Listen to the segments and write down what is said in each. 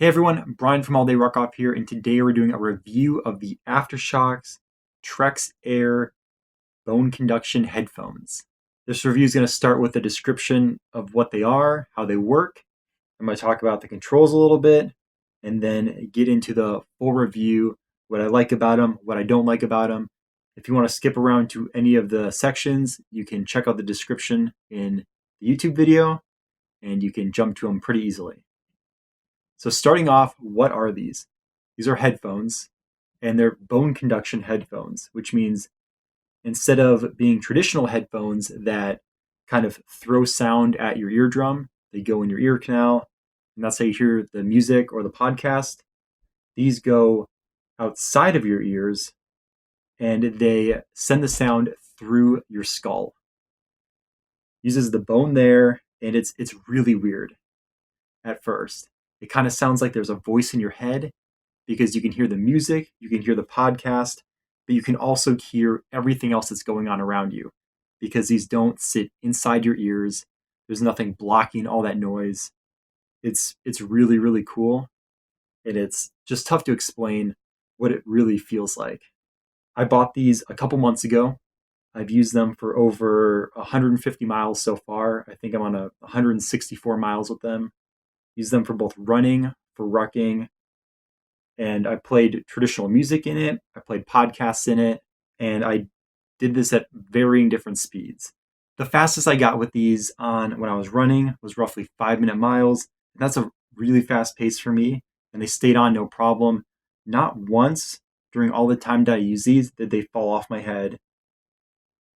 Hey everyone, Brian from All Day Rock Off here, and today we're doing a review of the AfterShokz Trekz Air Bone Conduction headphones. This review is going to start with a description of what they are, how they work. I'm going to talk about the controls a little bit, and then get into the full review, what I like about them, what I don't like about them. If you want to skip around to any of the sections, you can check out the description in the YouTube video, and you can jump to them pretty easily. So starting off, what are these? These are headphones, and they're bone conduction headphones, which means instead of being traditional headphones that kind of throw sound at your eardrum, they go in your ear canal, and that's how you hear the music or the podcast. These go outside of your ears, and they send the sound through your skull. Uses the bone there, and it's really weird at first. It kind of sounds like there's a voice in your head because you can hear the music, you can hear the podcast, but you can also hear everything else that's going on around you because these don't sit inside your ears. There's nothing blocking all that noise. It's really, really cool. And it's just tough to explain what it really feels like. I bought these a couple months ago. I've used them for over 150 miles so far. I think I'm on 164 miles with them. Use them for both running, for rucking, and I played traditional music in it. I played podcasts in it, and I did this at varying different speeds. The fastest I got with these on when I was running was roughly 5-minute miles. And that's a really fast pace for me, and they stayed on no problem. Not once during all the time that I used these did they fall off my head,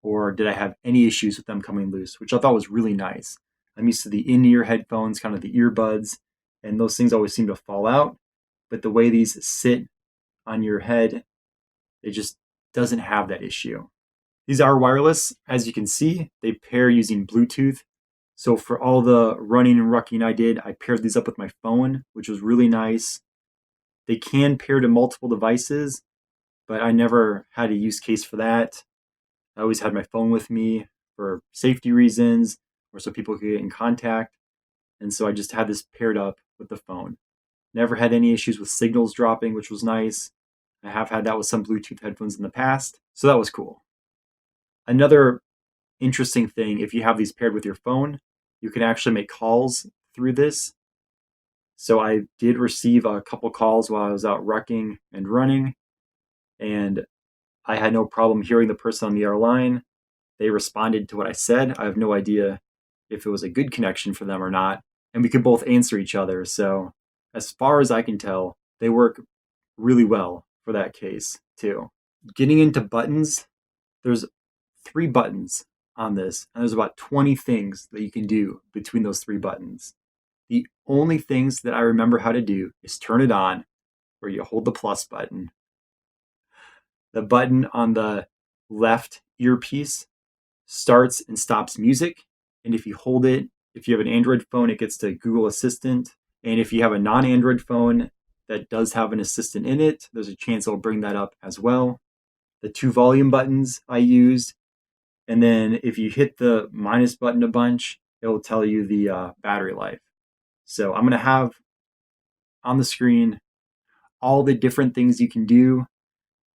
or did I have any issues with them coming loose, which I thought was really nice. I'm used to the in-ear headphones, kind of the earbuds, and those things always seem to fall out. But the way these sit on your head, it just doesn't have that issue. These are wireless. As you can see, they pair using Bluetooth. So for all the running and rucking I did, I paired these up with my phone, which was really nice. They can pair to multiple devices, but I never had a use case for that. I always had my phone with me for safety reasons, or so people could get in contact. And so I just had this paired up with the phone. Never had any issues with signals dropping, which was nice. I have had that with some Bluetooth headphones in the past, so that was cool. Another interesting thing, if you have these paired with your phone, you can actually make calls through this. So I did receive a couple calls while I was out rucking and running, and I had no problem hearing the person on the other line. They responded to what I said. I have no idea if it was a good connection for them or not. And we could both answer each other. So as far as I can tell, they work really well for that case too. Getting into buttons, there's 3 buttons on this. And there's about 20 things that you can do between those 3 buttons. The only things that I remember how to do is turn it on, where you hold the plus button. The button on the left earpiece starts and stops music. And if you hold it, if you have an Android phone, it gets to Google Assistant. And if you have a non-Android phone that does have an assistant in it, there's a chance it'll bring that up as well. The 2 volume buttons I used. And then if you hit the minus button a bunch, it'll tell you the battery life. So I'm going to have on the screen all the different things you can do.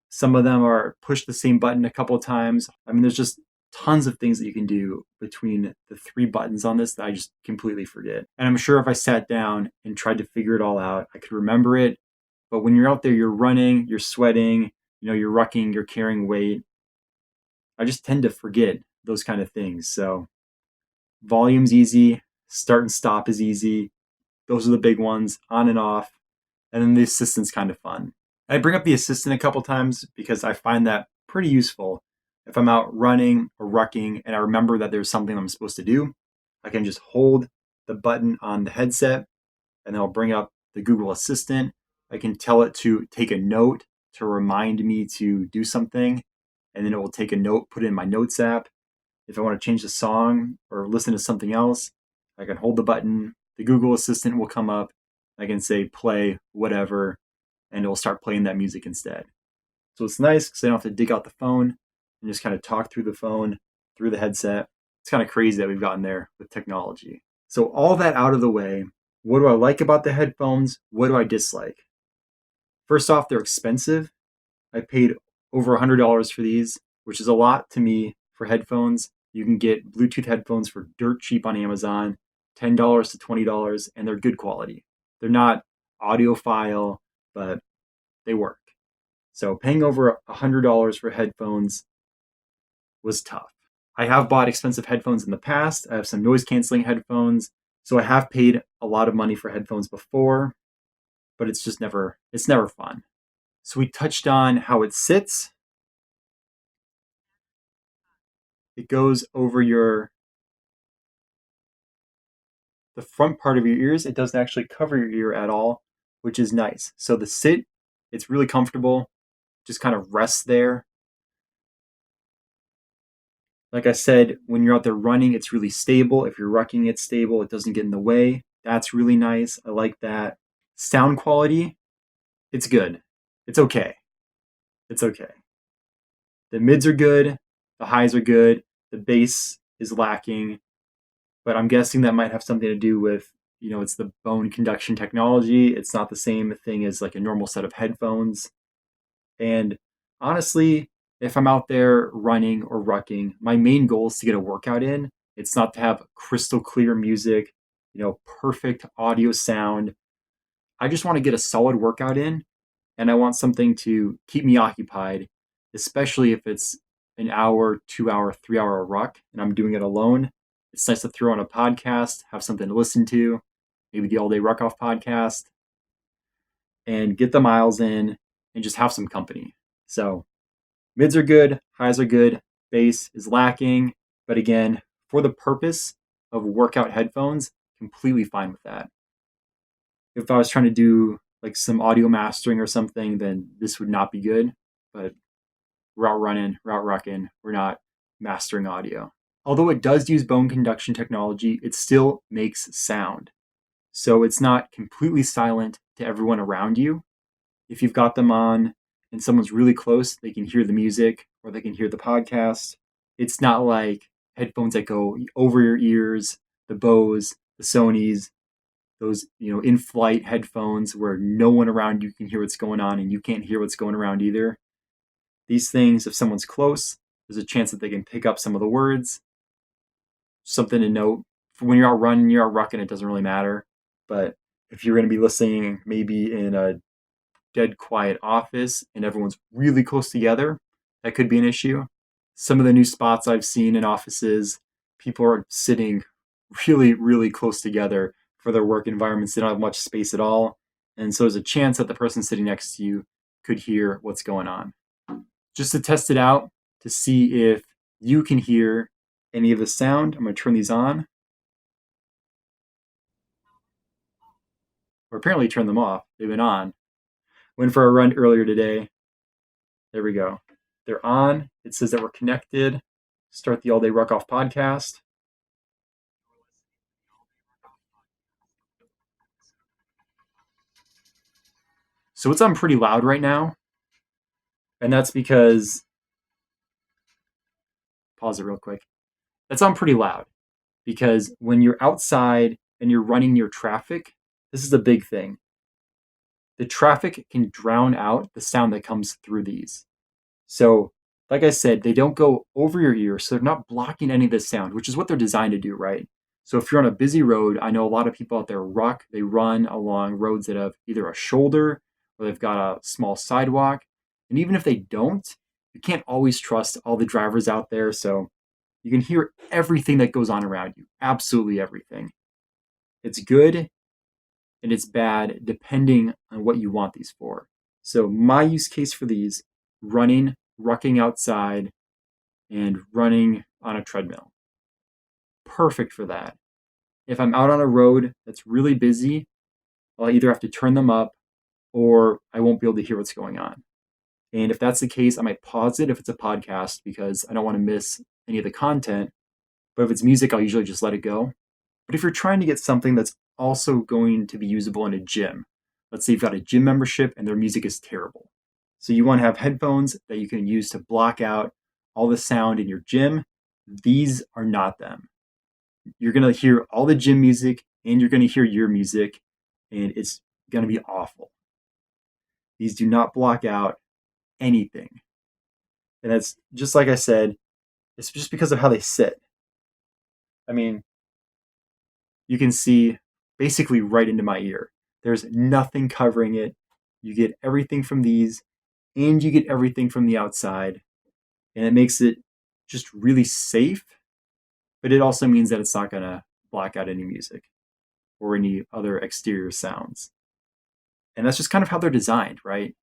Some of them are push the same button a couple of times. I mean, there's just tons of things that you can do between the 3 buttons on this that I just completely forget. And I'm sure if I sat down and tried to figure it all out, I could remember it. But when you're out there, you're running, you're sweating, you're rucking, you're carrying weight. I just tend to forget those kind of things. So volume's easy, start and stop is easy. Those are the big ones, on and off. And then the assistant's kind of fun. I bring up the assistant a couple times because I find that pretty useful. If I'm out running or rucking and I remember that there's something I'm supposed to do, I can just hold the button on the headset and it'll bring up the Google Assistant. I can tell it to take a note to remind me to do something, and then it will take a note, put it in my notes app. If I want to change the song or listen to something else, I can hold the button. The Google Assistant will come up. I can say play whatever, and it will start playing that music instead. So it's nice because I don't have to dig out the phone and just kind of talk through the phone, through the headset. It's kind of crazy that we've gotten there with technology. So all that out of the way, What do I like about the headphones? What do I dislike? First off, they're expensive. I paid over $100 for these, which is a lot to me for headphones. You can get Bluetooth headphones for dirt cheap on Amazon, $10 to $20, and they're good quality. They're not audiophile, but they work. So paying over $100 for headphones was tough. I have bought expensive headphones in the past. I have some noise canceling headphones. So I have paid a lot of money for headphones before, but it's never fun. So we touched on how it sits. It goes over the front part of your ears. It doesn't actually cover your ear at all, which is nice. So the sit, it's really comfortable. Just kind of rests there. Like I said, when you're out there running, it's really stable. If you're rucking, it's stable. It doesn't get in the way. That's really nice. I like that. Sound quality, it's good. It's okay. It's okay. The mids are good. The highs are good. The bass is lacking. But I'm guessing that might have something to do with, it's the bone conduction technology. It's not the same thing as like a normal set of headphones. And honestly, if I'm out there running or rucking, my main goal is to get a workout in. It's not to have crystal clear music, perfect audio sound. I just want to get a solid workout in, and I want something to keep me occupied, especially if it's an hour, 2 hour, 3 hour ruck and I'm doing it alone. It's nice to throw on a podcast, have something to listen to, maybe the All Day Ruck Off podcast, and get the miles in and just have some company. So mids are good, highs are good, bass is lacking. But again, for the purpose of workout headphones, completely fine with that. If I was trying to do like some audio mastering or something, then this would not be good. But we're out running, we're out rucking, we're not mastering audio. Although it does use bone conduction technology, it still makes sound. So it's not completely silent to everyone around you. If you've got them on and someone's really close, they can hear the music or they can hear the podcast. It's not like headphones that go over your ears, the Bose, the Sonys, those, in-flight headphones where no one around you can hear what's going on and you can't hear what's going around either. These things, if someone's close, there's a chance that they can pick up some of the words. Something to note, when you're out running, you're out rucking, it doesn't really matter. But if you're going to be listening maybe in a dead quiet office and everyone's really close together, that could be an issue. Some of the new spots I've seen in offices, people are sitting really, really close together for their work environments. They don't have much space at all. And so there's a chance that the person sitting next to you could hear what's going on. Just to test it out, to see if you can hear any of the sound, I'm going to turn these on. Or apparently turn them off. They've been on. Went for a run earlier today. There we go. They're on. It says that we're connected. Start the All Day Ruck Off podcast. So it's on pretty loud right now. And that's because, pause it real quick. That's on pretty loud because when you're outside and you're running near traffic, this is a big thing. The traffic can drown out the sound that comes through these. So, like I said, they don't go over your ear, so they're not blocking any of the sound, which is what they're designed to do, right? So if you're on a busy road, I know a lot of people out there ruck, they run along roads that have either a shoulder or they've got a small sidewalk. And even if they don't, you can't always trust all the drivers out there. So you can hear everything that goes on around you, absolutely everything. It's good and it's bad depending on what you want these for. So my use case for these, running, rucking outside, and running on a treadmill. Perfect for that. If I'm out on a road that's really busy, I'll either have to turn them up or I won't be able to hear what's going on. And if that's the case, I might pause it if it's a podcast because I don't want to miss any of the content. But if it's music, I'll usually just let it go. But if you're trying to get something that's also going to be usable in a gym, let's say you've got a gym membership and their music is terrible. So you want to have headphones that you can use to block out all the sound in your gym. These are not them. You're going to hear all the gym music and you're going to hear your music, and it's going to be awful. These do not block out anything. And that's just like I said, it's just because of how they sit. I mean, you can see basically right into my ear. There's nothing covering it. You get everything from these, and you get everything from the outside. And it makes it just really safe, but it also means that it's not going to block out any music or any other exterior sounds. And that's just kind of how they're designed, right?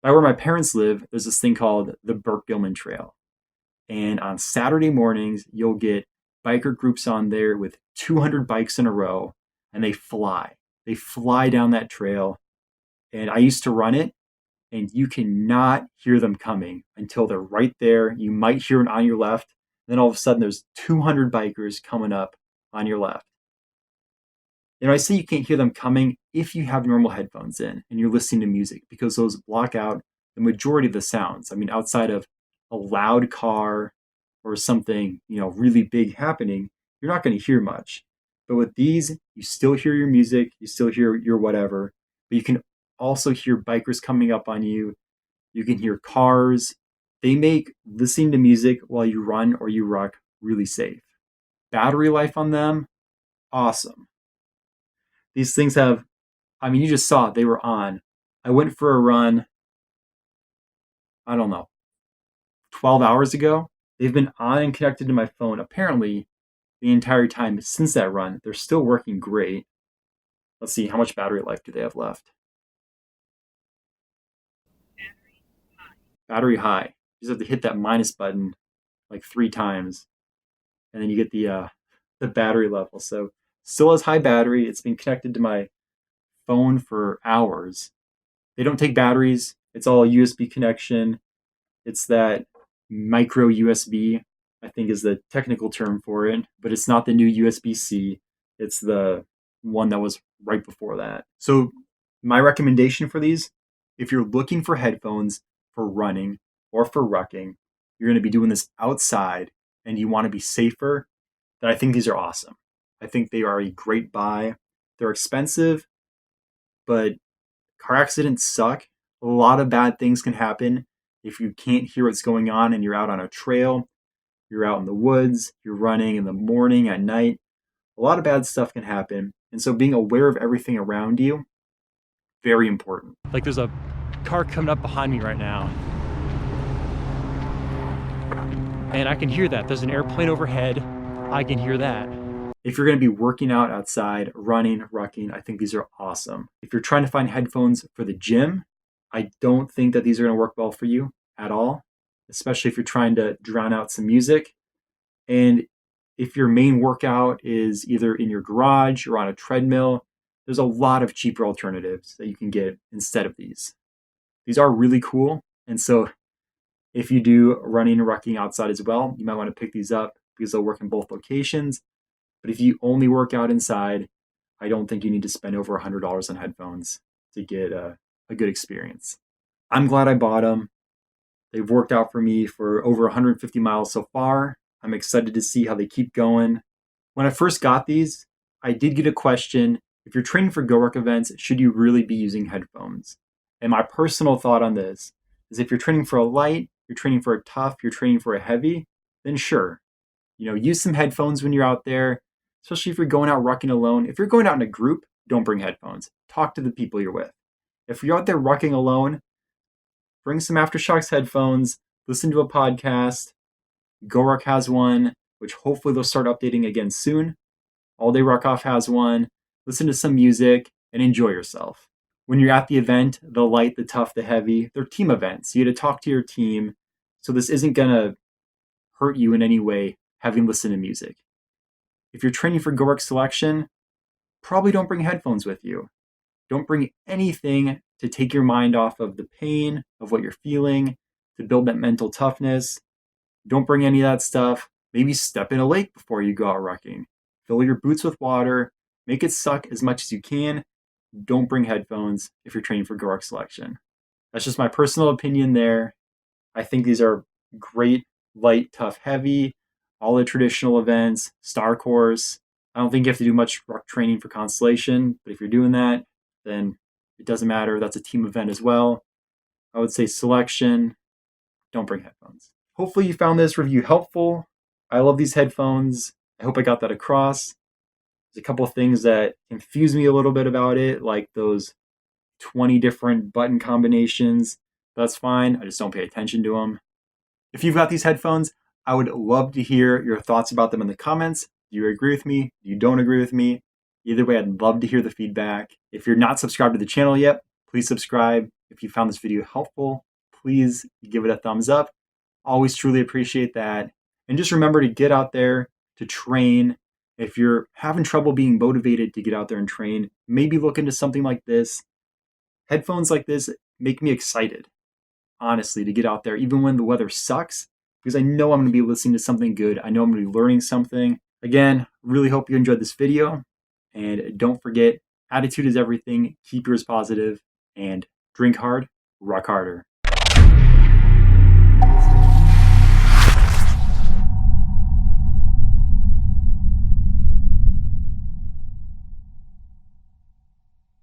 By where my parents live, there's this thing called the Burke-Gilman Trail. And on Saturday mornings, you'll get biker groups on there with 200 bikes in a row, and they fly. They fly down that trail. And I used to run it, and you cannot hear them coming until they're right there. You might hear it on your left. Then all of a sudden, there's 200 bikers coming up on your left. And I say you can't hear them coming if you have normal headphones in and you're listening to music, because those block out the majority of the sounds. I mean, outside of a loud car or something, really big happening, you're not going to hear much. But with these, you still hear your music, you still hear your whatever, but you can also hear bikers coming up on you. You can hear cars. They make listening to music while you run or you ruck really safe. Battery life on them, awesome. These things have, you just saw it, they were on. I went for a run, I don't know, 12 hours ago. They've been on and connected to my phone apparently the entire time since that run. They're still working great. Let's see, how much battery life do they have left? Battery high. You just have to hit that minus button like 3 times, and then you get the battery level. So still has high battery. It's been connected to my phone for hours. They don't take batteries. It's all a USB connection. It's that micro USB, I think is the technical term for it, but it's not the new USB-C. It's the one that was right before that. So my recommendation for these, if you're looking for headphones for running or for rucking, you're going to be doing this outside and you want to be safer, then I think these are awesome. I think they are a great buy. They're expensive, but car accidents suck. A lot of bad things can happen if you can't hear what's going on and you're out on a trail, you're out in the woods, you're running in the morning, at night. A lot of bad stuff can happen. And so being aware of everything around you, very important. Like there's a car coming up behind me right now. And I can hear that. There's an airplane overhead. I can hear that. If you're going to be working out outside, running, rucking, I think these are awesome. If you're trying to find headphones for the gym, I don't think that these are going to work well for you at all, especially if you're trying to drown out some music. And if your main workout is either in your garage or on a treadmill, there's a lot of cheaper alternatives that you can get instead of these. These are really cool. And so if you do running and rucking outside as well, you might want to pick these up because they'll work in both locations. But if you only work out inside, I don't think you need to spend over $100 on headphones to get a good experience. I'm glad I bought them. They've worked out for me for over 150 miles so far. I'm excited to see how they keep going. When I first got these, I did get a question. If you're training for GORUCK events, should you really be using headphones? And my personal thought on this is if you're training for a light, you're training for a tough, you're training for a heavy, then sure. Use some headphones when you're out there, especially if you're going out rucking alone. If you're going out in a group, don't bring headphones. Talk to the people you're with. If you're out there rucking alone, bring some AfterShokz headphones, listen to a podcast. GORUCK has one, which hopefully they'll start updating again soon. All Day Ruck Off has one. Listen to some music and enjoy yourself. When you're at the event, the light, the tough, the heavy, they're team events. You got to talk to your team. So this isn't going to hurt you in any way having listened to music. If you're training for GORUCK selection, probably don't bring headphones with you. Don't bring anything to take your mind off of the pain of what you're feeling, to build that mental toughness. Don't bring any of that stuff. Maybe step in a lake before you go out rucking. Fill your boots with water. Make it suck as much as you can. Don't bring headphones if you're training for GORUCK selection. That's just my personal opinion there. I think these are great, light, tough, heavy, all the traditional events, Star Course. I don't think you have to do much ruck training for Constellation, but if you're doing that, then it doesn't matter. That's a team event as well. I would say selection, don't bring headphones. Hopefully you found this review helpful. I love these headphones. I hope I got that across. There's a couple of things that confuse me a little bit about it, like those 20 different button combinations. That's fine. I just don't pay attention to them. If you've got these headphones, I would love to hear your thoughts about them in the comments. Do you agree with me? Do you don't agree with me? Either way, I'd love to hear the feedback. If you're not subscribed to the channel yet, please subscribe. If you found this video helpful, please give it a thumbs up. Always truly appreciate that. And just remember to get out there to train. If you're having trouble being motivated to get out there and train, maybe look into something like this. Headphones like this make me excited, honestly, to get out there, even when the weather sucks, because I know I'm going to be listening to something good. I know I'm going to be learning something. Again, really hope you enjoyed this video. And don't forget, attitude is everything. Keep yours positive and drink hard, ruck harder.